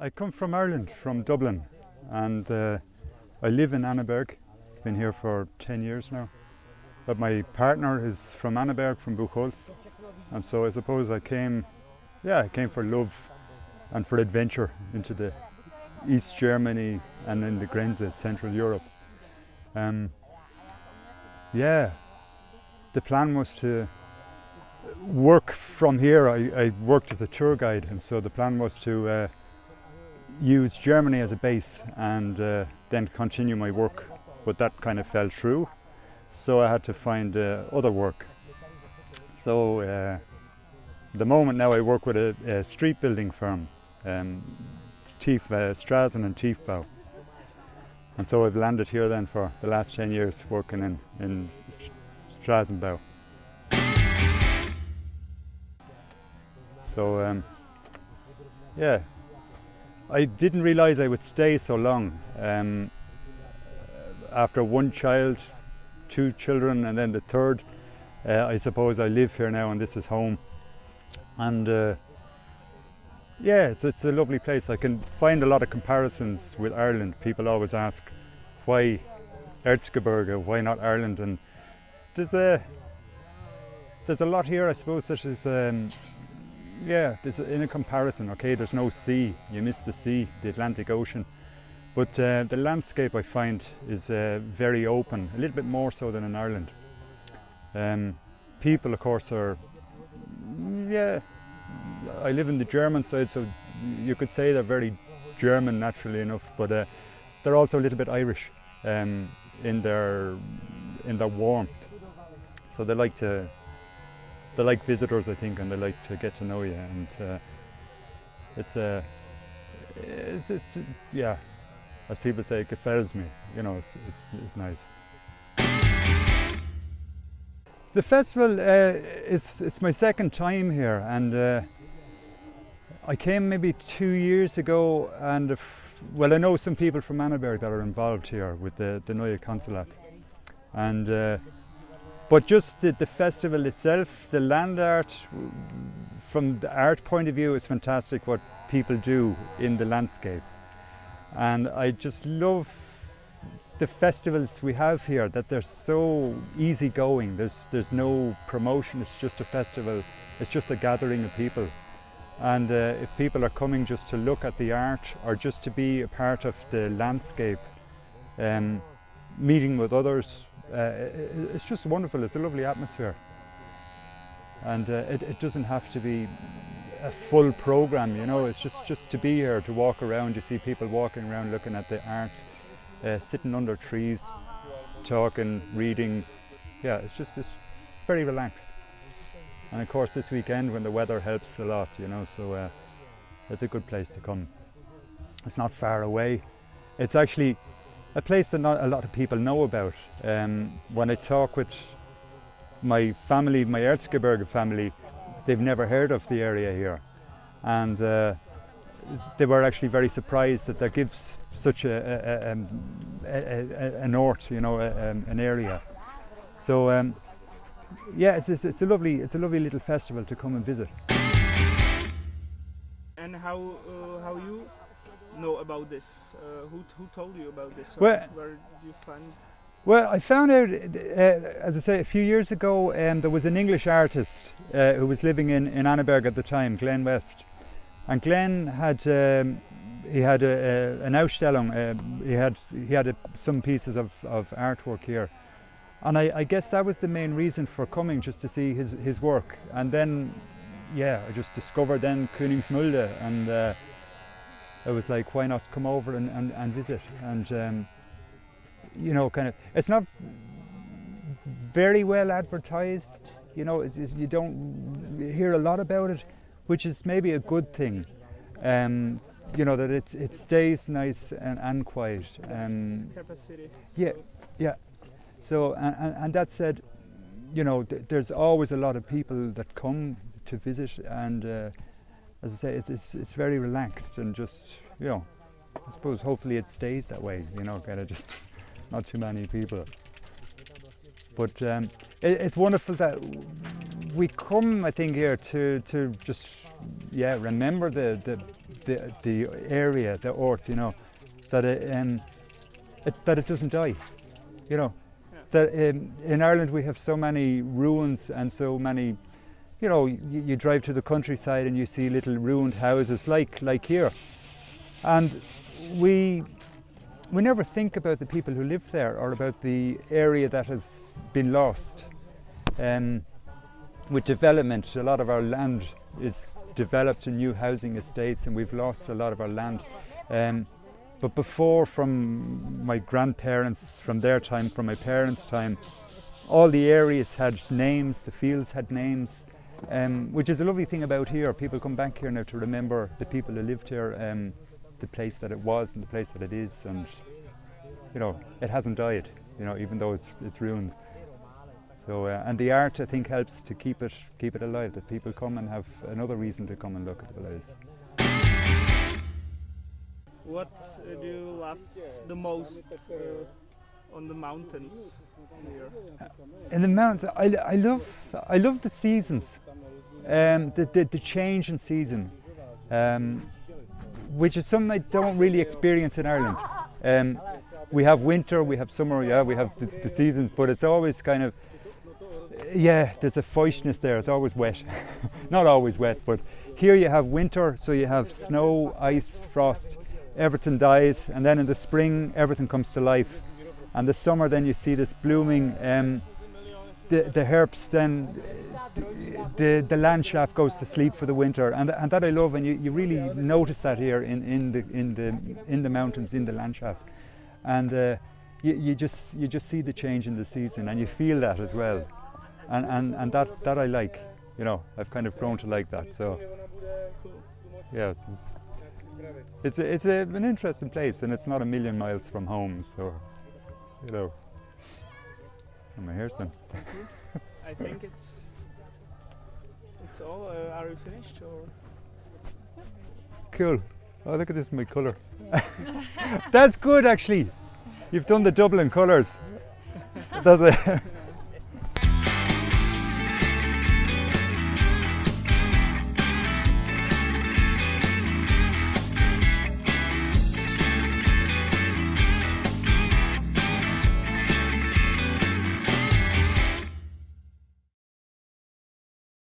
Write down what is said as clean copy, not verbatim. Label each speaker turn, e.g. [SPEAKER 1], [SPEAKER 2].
[SPEAKER 1] I come from Ireland, from Dublin, and I live in Annaberg. Been here for 10 years now. But my partner is from Annaberg, from Buchholz, and so I suppose I came for love and for adventure into the East Germany and in the Grenze, Central Europe. The plan was to work from here. I worked as a tour guide, and so the plan was to use Germany as a base and then continue my work, but that kind of fell through, so I had to find other work. So the moment now I work with a street building firm, Straßen and Tiefbau, and so I've landed here then for the last 10 years working in Straßenbau. So I didn't realise I would stay so long. After one child, two children, and then the third, I suppose I live here now and this is home. And it's a lovely place. I can find a lot of comparisons with Ireland. People always ask, why Erzgebirge, why not Ireland? And there's a lot here, I suppose, that is there's in a comparison. Okay, there's no sea, you miss the sea, the Atlantic Ocean, but the landscape I find is very open, a little bit more so than in Ireland. People, of course, are I live in the German side, so you could say they're very German naturally enough, but they're also a little bit Irish in their warmth. So they like visitors, I think, and they like to get to know you. And as people say, it gefällt me. You know, it's nice. The festival it's my second time here, and I came maybe 2 years ago, and I know some people from Annaberg that are involved here with the Neue Consulat, and but just the festival itself, the land art, from the art point of view, is fantastic what people do in the landscape, and I just love the festivals we have here, that they're so easygoing. There's no promotion, it's just a festival, it's just a gathering of people. And if people are coming just to look at the art or just to be a part of the landscape, meeting with others, it's just wonderful. It's a lovely atmosphere. And it doesn't have to be a full program, you know, it's just to be here, to walk around. You see people walking around looking at the art, sitting under trees, talking, reading. Yeah, it's very relaxed. And of course this weekend when the weather helps a lot, you know, so it's a good place to come. It's not far away. It's actually a place that not a lot of people know about. When I talk with my family, my Erzgebirge family, they've never heard of the area here. And they were actually very surprised that there gives such a north, you know, an area. So it's a lovely little festival to come and visit.
[SPEAKER 2] And how you know about this? Who told you about this?
[SPEAKER 1] Well,
[SPEAKER 2] where did you find?
[SPEAKER 1] Well, I found out, as I say, a few years ago, there was an English artist who was living in Annaberg at the time, Glenn West. And Glenn had an Ausstellung. He had some pieces of artwork here, and I guess that was the main reason for coming, just to see his work. And then, I just discovered then Königsmulde, and I was like, why not come over and visit? And you know, kind of, it's not very well advertised. You know, you don't hear a lot about it, which is maybe a good thing. You know, that it stays nice and quiet.
[SPEAKER 2] Capacity.
[SPEAKER 1] Yeah. So, and that said, you know, there's always a lot of people that come to visit, and as I say, it's very relaxed, and just, you know, I suppose hopefully it stays that way. You know, kind of just not too many people. But it's wonderful that we come, I think, here to just remember the area, the earth, you know, that it doesn't die, you know. That in Ireland we have so many ruins and so many, you know, you drive to the countryside and you see little ruined houses like here, and we never think about the people who live there or about the area that has been lost. With development, a lot of our land is developed in new housing estates, and we've lost a lot of our land. But before, from my grandparents, from their time, from my parents' time, all the areas had names, the fields had names, which is a lovely thing about here. People come back here now to remember the people who lived here, the place that it was and the place that it is, and you know, it hasn't died, you know, even though it's ruined. So, and the art, I think, helps to keep it alive, that people come and have another reason to come and look at the place.
[SPEAKER 2] What do you love the most on the mountains here?
[SPEAKER 1] In the mountains, I love the seasons, the change in season, which is something I don't really experience in Ireland. We have winter, we have summer, we have the seasons, but it's always kind of, there's a feistiness there. It's always wet. Not always wet, but here you have winter, so you have snow, ice, frost. Everything dies, and then in the spring everything comes to life, and the summer then you see this blooming, the herbs, then the landscape goes to sleep for the winter, and that I love, and you really notice that here in the mountains, in the landscape, and you just see the change in the season, and you feel that as well, and that I like, you know. I've kind of grown to like that, so yeah. It's an interesting place, and it's not a million miles from home, so, you know. And my hair's done.
[SPEAKER 2] I think it's all. Are you finished, or?
[SPEAKER 1] Cool. Oh, look at this, my colour. That's good, actually. You've done the Dublin colours. That's it.